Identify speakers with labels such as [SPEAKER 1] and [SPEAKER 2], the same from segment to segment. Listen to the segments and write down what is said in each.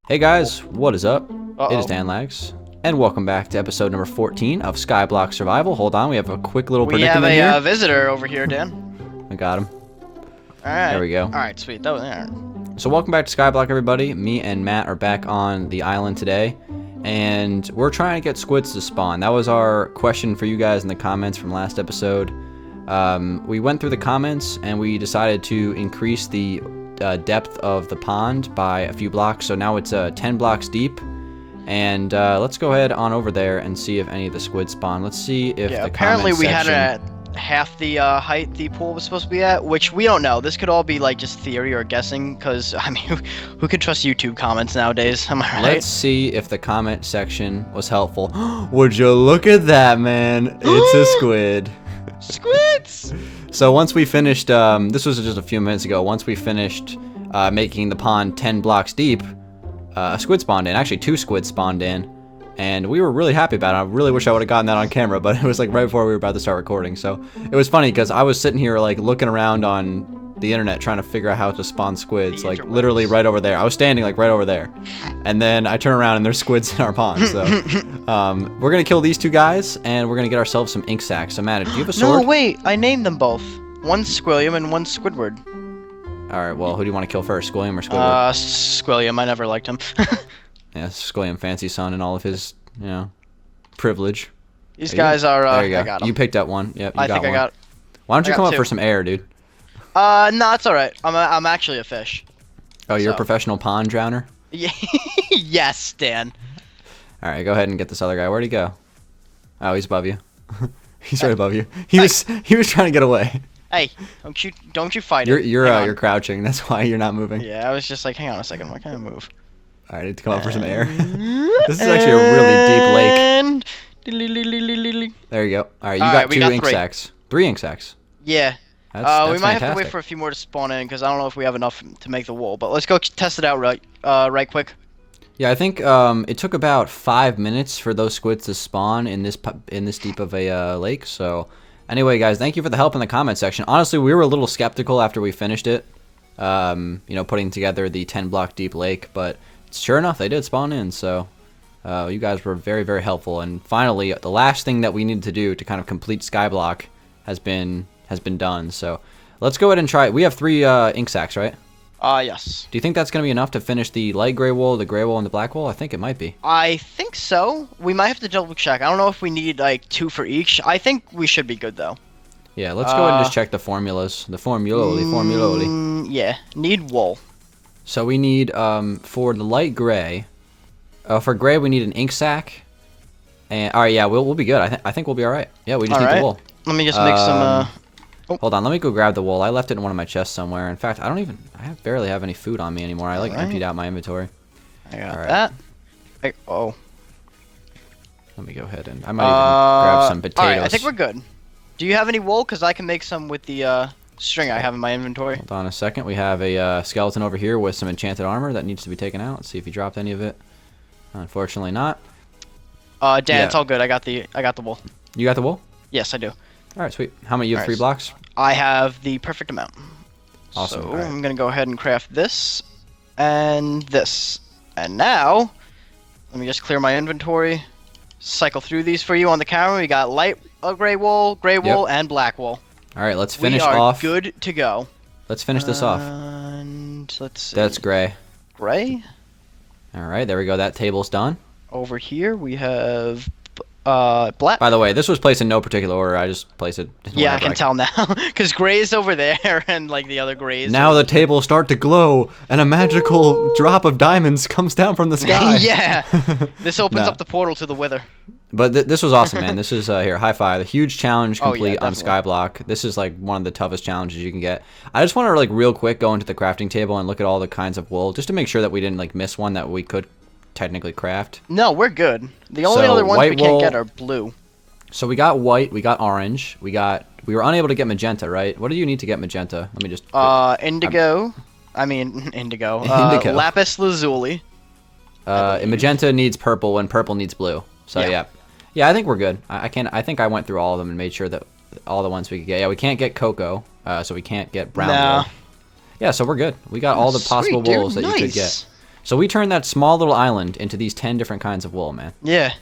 [SPEAKER 1] Hey guys, what is up?
[SPEAKER 2] Uh-oh.
[SPEAKER 1] It is Danlags, and welcome back to episode number 14 of Skyblock Survival. Hold on, we have a quick little
[SPEAKER 2] We
[SPEAKER 1] predicament
[SPEAKER 2] have a
[SPEAKER 1] here.
[SPEAKER 2] visitor over here, Dan.
[SPEAKER 1] I got him.
[SPEAKER 2] Alright.
[SPEAKER 1] There we go.
[SPEAKER 2] Alright, sweet. That was there.
[SPEAKER 1] So welcome back to Skyblock, everybody. Me and Matt are back on the island today, and we're trying to get squids to spawn. That was our question for you guys in the comments from last episode. We went through the comments, and we decided to increase the depth of the pond by a few blocks. So now it's 10 blocks deep. And let's go ahead on over there and see if any of the squids spawn. Let's see if the
[SPEAKER 2] apparently
[SPEAKER 1] comment
[SPEAKER 2] we
[SPEAKER 1] section...
[SPEAKER 2] had it at half the height the pool was supposed to be at, which we don't know. This could all be like just theory or guessing, because I mean, who can trust YouTube comments nowadays? Am I right?
[SPEAKER 1] Let's see if the comment section was helpful. Would you look at that, man? It's a squid.
[SPEAKER 2] Squids!
[SPEAKER 1] So once we finished, this was just a few minutes ago, once we finished making the pond 10 blocks deep, a squid spawned in. Actually, 2 squids spawned in, and we were really happy about it. I really wish I would have gotten that on camera, but it was like right before we were about to start recording. So it was funny because I was sitting here like looking around on the internet trying to figure out how to spawn squids, like literally right over there. I was standing like right over there, and then I turn around and there's squids in our pond. So we're gonna kill these 2 guys, and we're gonna get ourselves some ink sacks. So Matt, do you have a sword?
[SPEAKER 2] No, wait. I named them both. One's Squilliam and one's Squidward.
[SPEAKER 1] All right. Well, who do you want to kill first, Squilliam or Squidward?
[SPEAKER 2] Squilliam. I never liked him.
[SPEAKER 1] Yeah, Squilliam, fancy son, and all of his, privilege.
[SPEAKER 2] These guys are.
[SPEAKER 1] There you go.
[SPEAKER 2] I got 'em.
[SPEAKER 1] You picked up one. Yep. You
[SPEAKER 2] I
[SPEAKER 1] got
[SPEAKER 2] think
[SPEAKER 1] one.
[SPEAKER 2] I got.
[SPEAKER 1] Why don't you
[SPEAKER 2] I
[SPEAKER 1] come
[SPEAKER 2] got
[SPEAKER 1] up
[SPEAKER 2] 2.
[SPEAKER 1] for some air, dude?
[SPEAKER 2] No, it's all right. I'm actually a fish.
[SPEAKER 1] Oh, you're a
[SPEAKER 2] So.
[SPEAKER 1] professional pond drowner?
[SPEAKER 2] Yes, Dan.
[SPEAKER 1] All right, go ahead and get this other guy. Where'd he go? Oh, he's above you. He's right above you. He was trying to get away.
[SPEAKER 2] Hey, don't you fight it.
[SPEAKER 1] You're crouching. That's why you're not moving.
[SPEAKER 2] Yeah, I was just like, hang on a second, why can't I move?
[SPEAKER 1] All right, I need to come up for some air. This is actually a really deep lake. There you go. All right, you got 2 ink sacks. 3 ink sacks.
[SPEAKER 2] Yeah.
[SPEAKER 1] That's
[SPEAKER 2] we might have to wait
[SPEAKER 1] fantastic.
[SPEAKER 2] for a few more to spawn in because I don't know if we have enough to make the wool. But let's go test it out right quick.
[SPEAKER 1] Yeah, I think it took about 5 minutes for those squids to spawn in this deep of a lake. So, anyway, guys, thank you for the help in the comment section. Honestly, we were a little skeptical after we finished it, putting together the 10 block deep lake. But sure enough, they did spawn in. So, you guys were very, very helpful. And finally, the last thing that we needed to do to kind of complete Skyblock has been done. So, let's go ahead and try it. We have 3 ink sacks, right?
[SPEAKER 2] Yes.
[SPEAKER 1] Do you think that's going to be enough to finish the light gray wool, the gray wool, and the black wool? I think it might be.
[SPEAKER 2] I think so. We might have to double check. I don't know if we need like 2 for each. I think we should be good though.
[SPEAKER 1] Yeah, let's go ahead and just check the formulas. The formuloli.
[SPEAKER 2] Yeah, need wool.
[SPEAKER 1] So we need, for the light gray, for gray we need an ink sack. And, alright, yeah, we'll be good. I think we'll be alright. Yeah, we just need the wool.
[SPEAKER 2] Let me just make some,
[SPEAKER 1] Hold on, let me go grab the wool. I left it in one of my chests somewhere. In fact, I barely have any food on me anymore. I emptied out my inventory.
[SPEAKER 2] I got that.
[SPEAKER 1] Let me go ahead and I might even grab some potatoes.
[SPEAKER 2] Alright, I think we're good. Do you have any wool? Because I can make some with the string I have in my inventory.
[SPEAKER 1] Hold on a second. We have a skeleton over here with some enchanted armor that needs to be taken out. Let's see if he dropped any of it. Unfortunately not.
[SPEAKER 2] Dan,
[SPEAKER 1] Yeah.
[SPEAKER 2] it's all good. I got the wool.
[SPEAKER 1] You got the wool?
[SPEAKER 2] Yes, I do.
[SPEAKER 1] Alright, sweet. How many? You have 3 blocks?
[SPEAKER 2] I have the perfect amount.
[SPEAKER 1] Awesome.
[SPEAKER 2] So
[SPEAKER 1] All right.
[SPEAKER 2] I'm gonna go ahead and craft this and this. And now, let me just clear my inventory. Cycle through these for you on the camera. We got light gray wool, and black wool.
[SPEAKER 1] Alright, let's finish
[SPEAKER 2] we are
[SPEAKER 1] off.
[SPEAKER 2] good to go.
[SPEAKER 1] Let's finish this off.
[SPEAKER 2] And let's see.
[SPEAKER 1] That's gray.
[SPEAKER 2] Gray.
[SPEAKER 1] Alright, there we go. That table's done.
[SPEAKER 2] Over here we have black.
[SPEAKER 1] By the way, this was placed in no particular order. I just placed it.
[SPEAKER 2] Yeah, I can tell now. Because gray is over there and like the other grays.
[SPEAKER 1] Now the tables start to glow and a magical drop of diamonds comes down from the sky.
[SPEAKER 2] Yeah. This opens up the portal to the wither.
[SPEAKER 1] But this was awesome, man. This is, here, high five. A huge challenge complete on
[SPEAKER 2] definitely.
[SPEAKER 1] Skyblock. This is, like, one of the toughest challenges you can get. I just want to, like, real quick go into the crafting table and look at all the kinds of wool, just to make sure that we didn't, like, miss one that we could technically craft.
[SPEAKER 2] No, we're good. The only other ones we can't get are blue.
[SPEAKER 1] So we got white, we got orange, we were unable to get magenta, right? What do you need to get magenta? Let me just...
[SPEAKER 2] Indigo. Indigo.
[SPEAKER 1] Indigo.
[SPEAKER 2] Lapis lazuli.
[SPEAKER 1] Magenta needs purple and purple needs blue. So, yeah. Yeah, I think we're good. I think I went through all of them and made sure that all the ones we could get. Yeah, we can't get cocoa, so we can't get brown wool. Yeah, so we're good. We got all the possible wools that you could get. So we turned that small little island into these 10 different kinds of wool, man.
[SPEAKER 2] Yeah.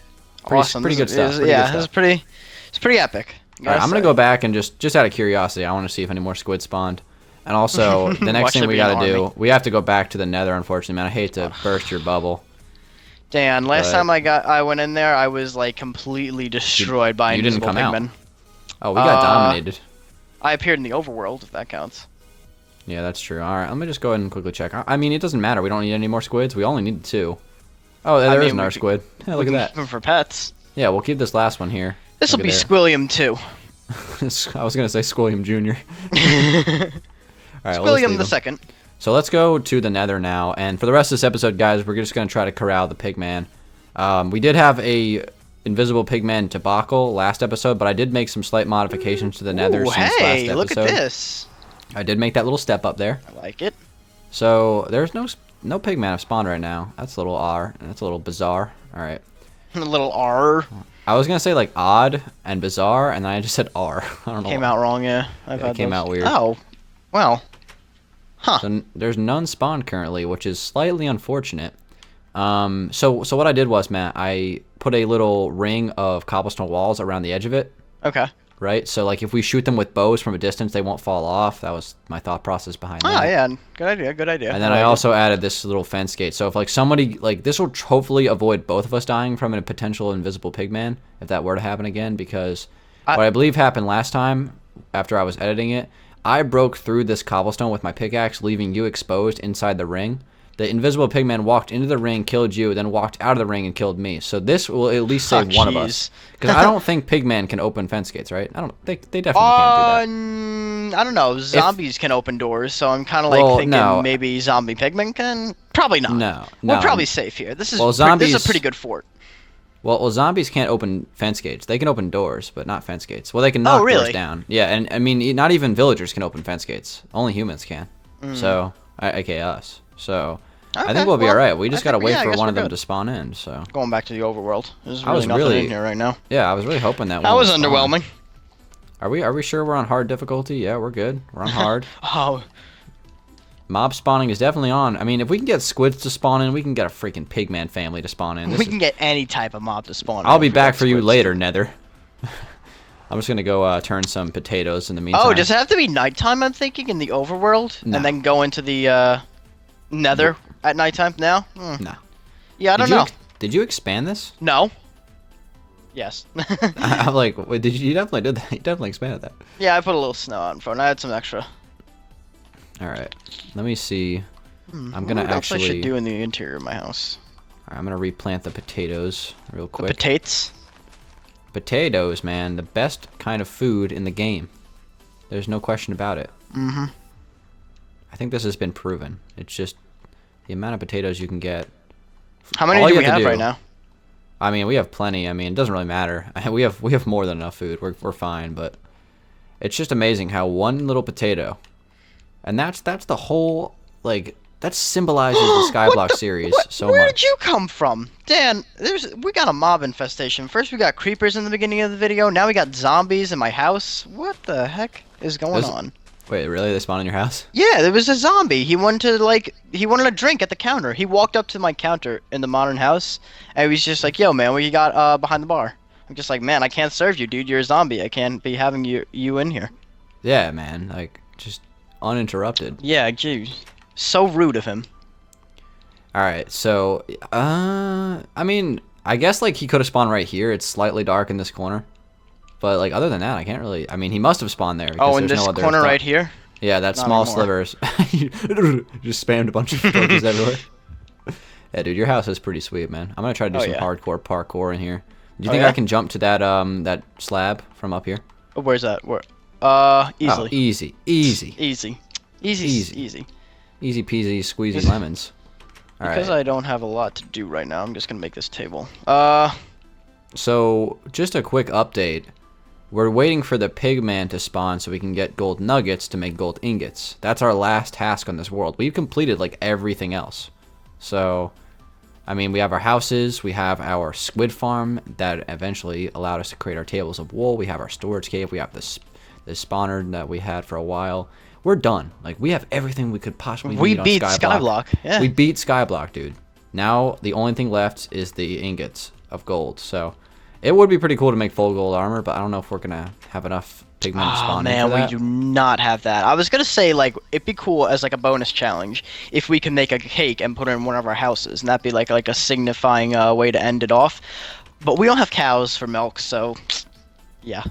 [SPEAKER 2] Awesome.
[SPEAKER 1] Pretty good stuff.
[SPEAKER 2] It's pretty epic.
[SPEAKER 1] All right, I'm gonna go back and just out of curiosity, I want to see if any more squid spawned. And also, the next thing we gotta do, we have to go back to the Nether. Unfortunately, man, I hate to burst your bubble.
[SPEAKER 2] Dan, last time I went in there, I was like completely destroyed by invisible pigmen.
[SPEAKER 1] Oh, we got dominated.
[SPEAKER 2] I appeared in the overworld, if that counts.
[SPEAKER 1] Yeah, that's true. All right, let me just go ahead and quickly check. I mean, it doesn't matter. We don't need any more squids. We only need 2. Oh, there is another squid. Yeah, look at that.
[SPEAKER 2] Keep them for pets.
[SPEAKER 1] Yeah, we'll keep this last one here.
[SPEAKER 2] This will be Squilliam 2.
[SPEAKER 1] I was gonna say Squilliam Jr. All right,
[SPEAKER 2] Squilliam the second.
[SPEAKER 1] So let's go to the Nether now, and for the rest of this episode, guys, we're just gonna try to corral the pigman. We did have a invisible pigman debacle last episode, but I did make some slight modifications to the Nether since last episode.
[SPEAKER 2] Look at this!
[SPEAKER 1] I did make that little step up there.
[SPEAKER 2] I like it.
[SPEAKER 1] So there's no pigman have spawned right now. That's a little that's a little bizarre. All right.
[SPEAKER 2] A little R.
[SPEAKER 1] I was gonna say like odd and bizarre, and then I just said R. I don't know.
[SPEAKER 2] Came out wrong, yeah.
[SPEAKER 1] It came out weird.
[SPEAKER 2] Oh, well. Huh.
[SPEAKER 1] So there's none spawned currently, which is slightly unfortunate. So what I did was, Matt, I put a little ring of cobblestone walls around the edge of it.
[SPEAKER 2] Okay.
[SPEAKER 1] Right? So like if we shoot them with bows from a distance, they won't fall off. That was my thought process behind that.
[SPEAKER 2] Oh yeah, good idea.
[SPEAKER 1] And then I also added this little fence gate. So if like somebody like this will hopefully avoid both of us dying from a potential invisible pigman if that were to happen again, because what I believe happened last time after I was editing it, I broke through this cobblestone with my pickaxe, leaving you exposed inside the ring. The invisible pigman walked into the ring, killed you, then walked out of the ring and killed me. So this will at least save one of us. Because I don't think pigman can open fence gates, right? They definitely can't do that.
[SPEAKER 2] I don't know. Zombies can open doors, so I'm kind of like thinking maybe zombie pigmen can. Probably not.
[SPEAKER 1] No.
[SPEAKER 2] We're probably safe here. This is this is a pretty good fort.
[SPEAKER 1] Well, zombies can't open fence gates. They can open doors, but not fence gates. Well, they can knock doors down. Yeah, and I mean, not even villagers can open fence gates. Only humans can. So, aka us. So, I think we'll be all right. We just gotta wait for one of them to spawn in. So,
[SPEAKER 2] going back to the overworld, there's really nothing in here right now.
[SPEAKER 1] Yeah, I was really hoping that.
[SPEAKER 2] That was underwhelming.
[SPEAKER 1] Are we sure we're on hard difficulty? Yeah, we're good. We're on hard.
[SPEAKER 2] Oh.
[SPEAKER 1] Mob spawning is definitely on. I mean, if we can get squids to spawn in, we can get a freaking pigman family to spawn in.
[SPEAKER 2] We can get any type of mob to spawn in.
[SPEAKER 1] I'll be back for you later, Nether. I'm just gonna go turn some potatoes in the meantime.
[SPEAKER 2] Oh, does it have to be nighttime? I'm thinking in the overworld, and then go into the Nether at nighttime. Now?
[SPEAKER 1] No.
[SPEAKER 2] Yeah, I don't know.
[SPEAKER 1] Did you expand this?
[SPEAKER 2] No. Yes.
[SPEAKER 1] I'm like, wait, you definitely did that. You definitely expanded that.
[SPEAKER 2] Yeah, I put a little snow out in front. I had some extra.
[SPEAKER 1] All right. Let me see. I'm gonna actually.
[SPEAKER 2] What I should do in the interior of my house.
[SPEAKER 1] All right, I'm gonna replant the potatoes real quick.
[SPEAKER 2] The potatoes.
[SPEAKER 1] Potatoes, man, the best kind of food in the game. There's no question about it.
[SPEAKER 2] Mm-hmm.
[SPEAKER 1] I think this has been proven. It's just the amount of potatoes you can get.
[SPEAKER 2] How many do we have right now?
[SPEAKER 1] I mean, we have plenty. I mean, it doesn't really matter. We have more than enough food. We're fine, but it's just amazing how one little potato, and that's the whole, like, that symbolizes the Skyblock series so much.
[SPEAKER 2] Where did you come from? Dan, we got a mob infestation. First we got creepers in the beginning of the video. Now we got zombies in my house. What the heck is going on?
[SPEAKER 1] Wait, really? They spawned in your house?
[SPEAKER 2] Yeah, there was a zombie. He wanted a drink at the counter. He walked up to my counter in the modern house, and he was just like, "Yo, man, what you got behind the bar?" I'm just like, "Man, I can't serve you, dude. You're a zombie. I can't be having you in here."
[SPEAKER 1] Yeah, man. Like, just uninterrupted.
[SPEAKER 2] Yeah, geez. So rude of him.
[SPEAKER 1] All right, so I mean, I guess like he could have spawned right here. It's slightly dark in this corner, but like other than that, I can't really. I mean, he must have spawned there.
[SPEAKER 2] Oh, in this corner right here.
[SPEAKER 1] Yeah, that small slivers. Just spammed a bunch of torches everywhere. Yeah, dude, your house is pretty sweet, man. I'm gonna try to do some hardcore parkour in here. Do you think I can jump to that that slab from up here?
[SPEAKER 2] Oh, where's that? Where? Easily.
[SPEAKER 1] Oh, easy. Easy peasy, squeezy lemons. All
[SPEAKER 2] because I don't have a lot to do right now, I'm just gonna make this table.
[SPEAKER 1] So just a quick update. We're waiting for the pigman to spawn so we can get gold nuggets to make gold ingots. That's our last task on this world. We've completed like everything else. So, I mean, we have our houses, we have our squid farm that eventually allowed us to create our tables of wool. We have our storage cave, we have this spawner that we had for a while. We're done. Like, we have everything we could possibly need on Skyblock.
[SPEAKER 2] Skyblock. Yeah.
[SPEAKER 1] We beat Skyblock, dude. Now the only thing left is the ingots of gold. So it would be pretty cool to make full gold armor, but I don't know if we're gonna have enough pigmen to spawn in for
[SPEAKER 2] man,
[SPEAKER 1] that.
[SPEAKER 2] we do not have that. I was gonna say like it'd be cool as like a bonus challenge if we can make a cake and put it in one of our houses, and that'd be like a signifying way to end it off. But we don't have cows for milk, so yeah.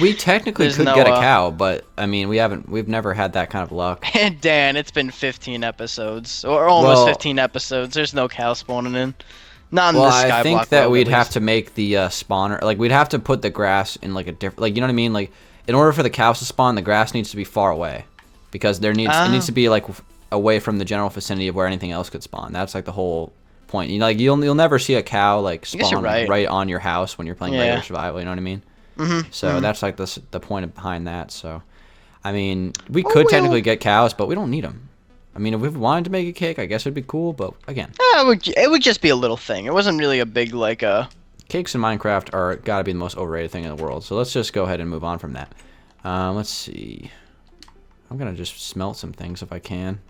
[SPEAKER 1] We technically
[SPEAKER 2] There's
[SPEAKER 1] could
[SPEAKER 2] no,
[SPEAKER 1] get a cow, but I mean we've never had that kind of luck.
[SPEAKER 2] And Dan, it's been 15 episodes, or almost
[SPEAKER 1] Well,
[SPEAKER 2] 15 episodes. There's no cow spawning in. Not in
[SPEAKER 1] Well,
[SPEAKER 2] the Skyblock
[SPEAKER 1] I think that
[SPEAKER 2] world,
[SPEAKER 1] we'd
[SPEAKER 2] at
[SPEAKER 1] have
[SPEAKER 2] least.
[SPEAKER 1] to make the spawner, like we'd have to put the grass in like a different, like you know what I mean, like in order for the cows to spawn, the grass needs to be far away, because it needs to be like away from the general vicinity of where anything else could spawn. That's like the whole point. You know, like you'll never see a cow like
[SPEAKER 2] I guess you're
[SPEAKER 1] spawn
[SPEAKER 2] right.
[SPEAKER 1] on your house when you're playing
[SPEAKER 2] Yeah.
[SPEAKER 1] regular survival. You know what I mean? So that's like the point behind that. So, I mean, we could technically get cows, but we don't need them. I mean, if we wanted to make a cake, I guess it'd be cool, but again,
[SPEAKER 2] It would just be a little thing. It wasn't really a big like
[SPEAKER 1] cakes in Minecraft are gotta be the most overrated thing in the world. So let's just go ahead and move on from that. Let's see. I'm gonna just smelt some things if I can.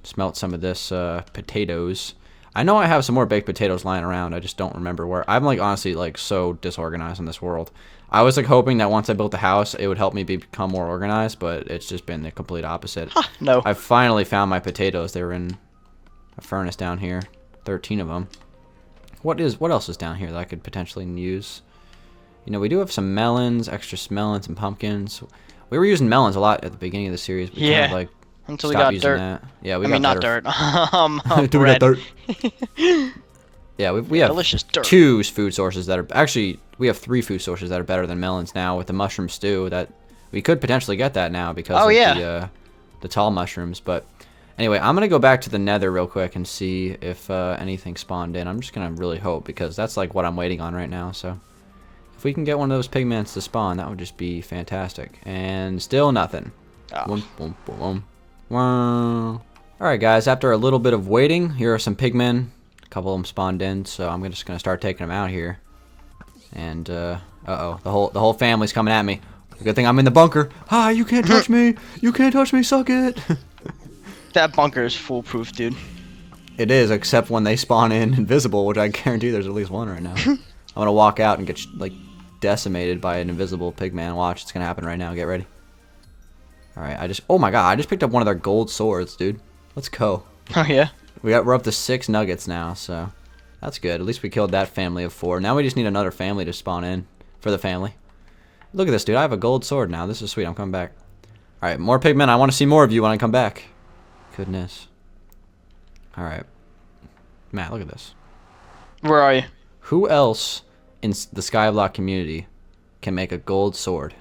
[SPEAKER 1] Smelt some of this potatoes. I know I have some more baked potatoes lying around. I just don't remember where. I'm like honestly like so disorganized in this world. I was like hoping that once I built the house, it would help me become more organized, but it's just been the complete opposite.
[SPEAKER 2] no.
[SPEAKER 1] I finally found my potatoes. They were in a furnace down here. 13 of them. What else is down here that I could potentially use? You know, we do have some melons, extra melons and pumpkins. We were using melons a lot at the beginning of the series. But
[SPEAKER 2] Yeah.
[SPEAKER 1] kind of like
[SPEAKER 2] Until we
[SPEAKER 1] stopped
[SPEAKER 2] got
[SPEAKER 1] using
[SPEAKER 2] dirt.
[SPEAKER 1] that. Yeah, we
[SPEAKER 2] I
[SPEAKER 1] got
[SPEAKER 2] mean, not
[SPEAKER 1] better.
[SPEAKER 2] dirt.
[SPEAKER 1] Do we got
[SPEAKER 2] bread.
[SPEAKER 1] dirt? Yeah, we have
[SPEAKER 2] Delicious dirt.
[SPEAKER 1] two food sources that are actually we have 3 food sources that are better than melons now with the mushroom stew. That we could potentially get that now because
[SPEAKER 2] Oh,
[SPEAKER 1] of
[SPEAKER 2] yeah.
[SPEAKER 1] the tall mushrooms. But anyway, I'm gonna go back to the Nether real quick and see if anything spawned in. I'm just gonna really hope because that's like what I'm waiting on right now. So if we can get one of those pigments to spawn, that would just be fantastic. And still nothing.
[SPEAKER 2] Oh.
[SPEAKER 1] Boom, boom, boom, boom. Wow. All right, guys. After a little bit of waiting, here are some pigmen. A couple of them spawned in, so I'm just gonna start taking them out here. And uh-oh, the whole family's coming at me. Good thing I'm in the bunker. Hi, you can't touch me. You can't touch me. Suck it.
[SPEAKER 2] That bunker is foolproof, dude.
[SPEAKER 1] It is, except when they spawn in invisible, which I guarantee there's at least one right now. I'm gonna walk out and get like decimated by an invisible pigman. Watch, it's gonna happen right now. Get ready. All right, oh my god, I just picked up one of their gold swords, dude. Let's go.
[SPEAKER 2] Oh yeah.
[SPEAKER 1] We're up to 6 nuggets now, so that's good. At least we killed that family of 4. Now we just need another family to spawn in for the family. Look at this, dude. I have a gold sword now. This is sweet. I'm coming back. All right, more pigmen. I want to see more of you when I come back. Goodness. All right. Matt, look at this.
[SPEAKER 2] Where are you?
[SPEAKER 1] Who else in the Skyblock community can make a gold sword?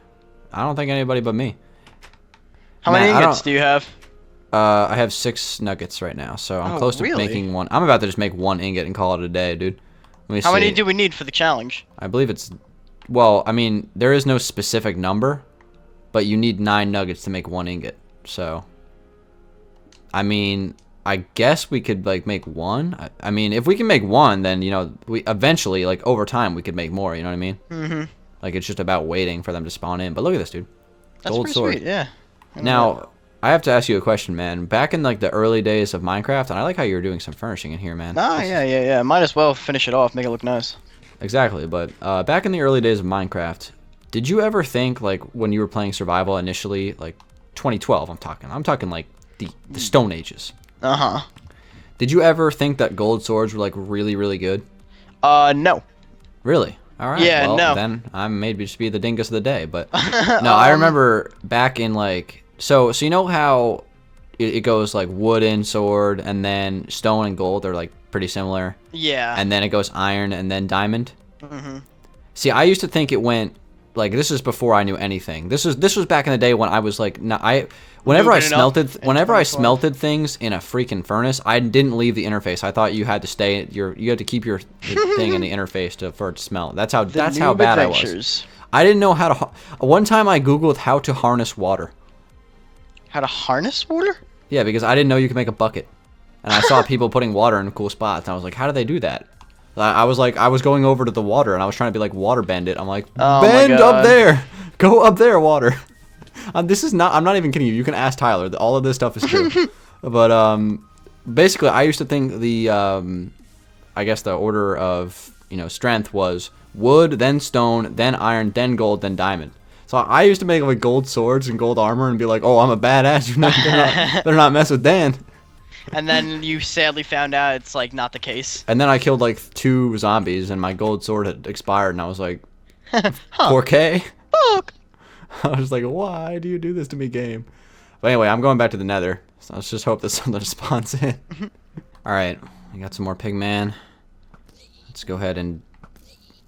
[SPEAKER 1] I don't think anybody but me.
[SPEAKER 2] How many
[SPEAKER 1] Matt,
[SPEAKER 2] ingots do you have?
[SPEAKER 1] I have 6 nuggets right now, so I'm
[SPEAKER 2] Oh,
[SPEAKER 1] close to
[SPEAKER 2] really?
[SPEAKER 1] making one. I'm about to just make 1 ingot and call it a day, dude. Let me
[SPEAKER 2] How
[SPEAKER 1] see.
[SPEAKER 2] many do we need for the challenge?
[SPEAKER 1] I believe it's... Well, I mean, there is no specific number, but you need 9 nuggets to make 1 ingot. So, I mean, I guess we could, like, make 1. I mean, if we can make 1, then, you know, we eventually, like, over time, we could make more, you know what I mean?
[SPEAKER 2] Mm-hmm.
[SPEAKER 1] Like, it's just about waiting for them to spawn in. But look at this, dude.
[SPEAKER 2] That's
[SPEAKER 1] Gold
[SPEAKER 2] pretty
[SPEAKER 1] sword.
[SPEAKER 2] sweet, yeah.
[SPEAKER 1] Now, I have to ask you a question, man. Back in, like, the early days of Minecraft, and I like how you were doing some furnishing in here, man.
[SPEAKER 2] Ah, yeah. Might as well finish it off, make it look nice.
[SPEAKER 1] Exactly, but back in the early days of Minecraft, did you ever think, like, when you were playing survival initially, like 2012 I'm talking like the Stone Ages.
[SPEAKER 2] Uh-huh.
[SPEAKER 1] Did you ever think that gold swords were like really, really good?
[SPEAKER 2] No.
[SPEAKER 1] Really? All right.
[SPEAKER 2] Yeah,
[SPEAKER 1] well,
[SPEAKER 2] no.
[SPEAKER 1] then I maybe just be the dingus of the day, but no, I remember back in like so you know how it goes like wooden sword and then stone and gold are like pretty similar,
[SPEAKER 2] Yeah.
[SPEAKER 1] and then it goes iron and then diamond.
[SPEAKER 2] Mm-hmm.
[SPEAKER 1] See, I used to think it went like this is before I knew anything. This was back in the day when I was like, whenever I smelted things in a freaking furnace, I didn't leave the interface. I thought you had to stay you had to keep your thing in the interface for it to smelt. That's how bad I was. I didn't know how to. One time I googled how to harness water.
[SPEAKER 2] How to harness water?
[SPEAKER 1] Yeah, because I didn't know you could make a bucket, and I saw people putting water in cool spots. And I was like, how do they do that? I was going over to the water and I was trying to be like water bend it. I'm like,
[SPEAKER 2] Oh my
[SPEAKER 1] bend up
[SPEAKER 2] God.
[SPEAKER 1] there, go up there, water. I'm not even kidding you. You can ask Tyler. All of this stuff is true. But basically, I used to think I guess the order of, strength was wood, then stone, then iron, then gold, then diamond. So I used to make like gold swords and gold armor and be like, oh, I'm a badass. Better not mess with Dan.
[SPEAKER 2] And then you sadly found out it's like not the case.
[SPEAKER 1] And then I killed like 2 zombies and my gold sword had expired and I was like, 4K?
[SPEAKER 2] Fuck.
[SPEAKER 1] I was like, why do you do this to me, game? But anyway, I'm going back to the nether. So let's just hope that something spawns in. Alright, we got some more pigman. Let's go ahead and...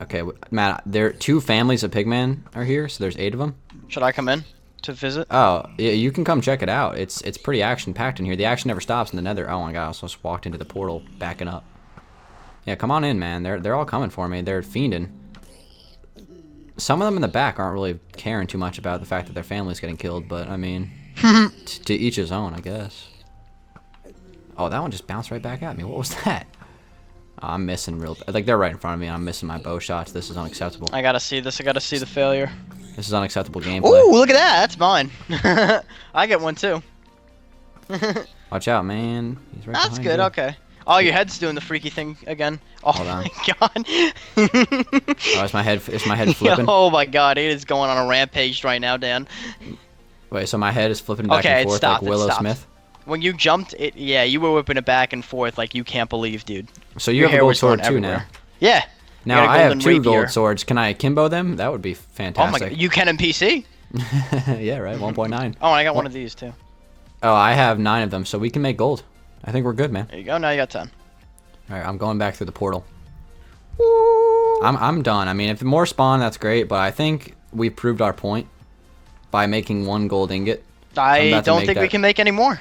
[SPEAKER 1] Okay, Matt, there 2 families of pigman are here, so there's 8 of them.
[SPEAKER 2] Should I come in to visit?
[SPEAKER 1] Oh, yeah, you can come check it out. It's pretty action-packed in here. The action never stops in the nether. Oh my god, I almost walked into the portal, backing up. Yeah, come on in, man. They're all coming for me. They're fiending. Some of them in the back aren't really caring too much about the fact that their family's getting killed, but, I mean, to each his own, I guess. Oh, that one just bounced right back at me. What was that? Oh, I'm missing like, they're right in front of me, and I'm missing my bow shots. This is unacceptable.
[SPEAKER 2] I gotta see this. I gotta see the failure.
[SPEAKER 1] This is unacceptable gameplay.
[SPEAKER 2] Ooh, look at that. That's mine. I get one, too.
[SPEAKER 1] Watch out, man. He's right
[SPEAKER 2] That's
[SPEAKER 1] behind
[SPEAKER 2] good.
[SPEAKER 1] you.
[SPEAKER 2] Okay. Oh, your head's doing the freaky thing again. Oh,
[SPEAKER 1] Hold on.
[SPEAKER 2] my God.
[SPEAKER 1] Oh, is my head flipping?
[SPEAKER 2] Oh, my God. It is going on a rampage right now, Dan.
[SPEAKER 1] Wait, so my head is flipping back and forth like Willow Smith?
[SPEAKER 2] When you jumped, yeah, you were whipping it back and forth like you can't believe, dude.
[SPEAKER 1] So you have a gold sword too now.
[SPEAKER 2] Yeah.
[SPEAKER 1] Now I have 2 gold swords. Can I akimbo them? That would be fantastic.
[SPEAKER 2] Oh my God, you can in PC?
[SPEAKER 1] Yeah, right. 1.9.
[SPEAKER 2] Oh, and I got one of these too.
[SPEAKER 1] Oh, I have 9 of them, so we can make gold. I think we're good, man.
[SPEAKER 2] There you go. Now you got 10.
[SPEAKER 1] All right, I'm going back through the portal. I'm done. I mean, if more spawn, that's great, but I think we proved our point by making 1 gold ingot.
[SPEAKER 2] I don't think we can make any more.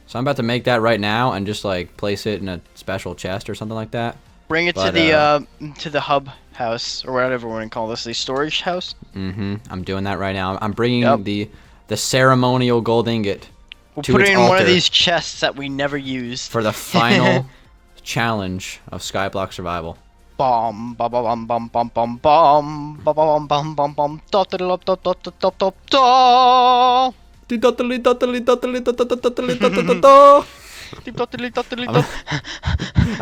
[SPEAKER 1] So I'm about to make that right now and just like place it in a special chest or something like that.
[SPEAKER 2] Bring it to the hub house or whatever we're gonna call this, the storage house.
[SPEAKER 1] I'm doing that right now. I'm bringing the ceremonial gold ingot.
[SPEAKER 2] We'll put it in one of these chests that we never use
[SPEAKER 1] for the final challenge of Skyblock survival.
[SPEAKER 2] Bum bum bum bum bum bum bum bum bum bum bum bum dot dot dot dot dot dot dot.
[SPEAKER 1] I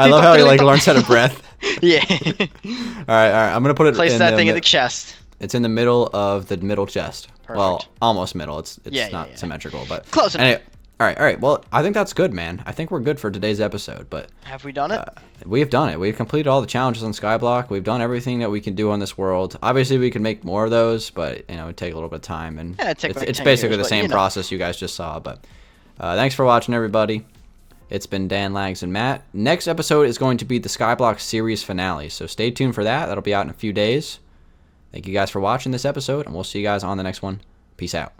[SPEAKER 1] love how he like learns how to breath.
[SPEAKER 2] Yeah.
[SPEAKER 1] All right. I'm gonna put it.
[SPEAKER 2] Place that thing in the chest.
[SPEAKER 1] It's in the middle of the middle chest.
[SPEAKER 2] Perfect.
[SPEAKER 1] Well, almost middle. It's not symmetrical, but
[SPEAKER 2] close enough.
[SPEAKER 1] Anyway, all right. Well, I think that's good, man. I think we're good for today's episode. But
[SPEAKER 2] have we done it?
[SPEAKER 1] We have done it. We've completed all the challenges on Skyblock. We've done everything that we can do on this world. Obviously, we can make more of those, but it'd take a little bit of time. And
[SPEAKER 2] yeah,
[SPEAKER 1] it's basically the same process you guys just saw. But thanks for watching, everybody. It's been Dan, Lags, and Matt. Next episode is going to be the Skyblock series finale, so stay tuned for that. That'll be out in a few days. Thank you guys for watching this episode, and we'll see you guys on the next one. Peace out.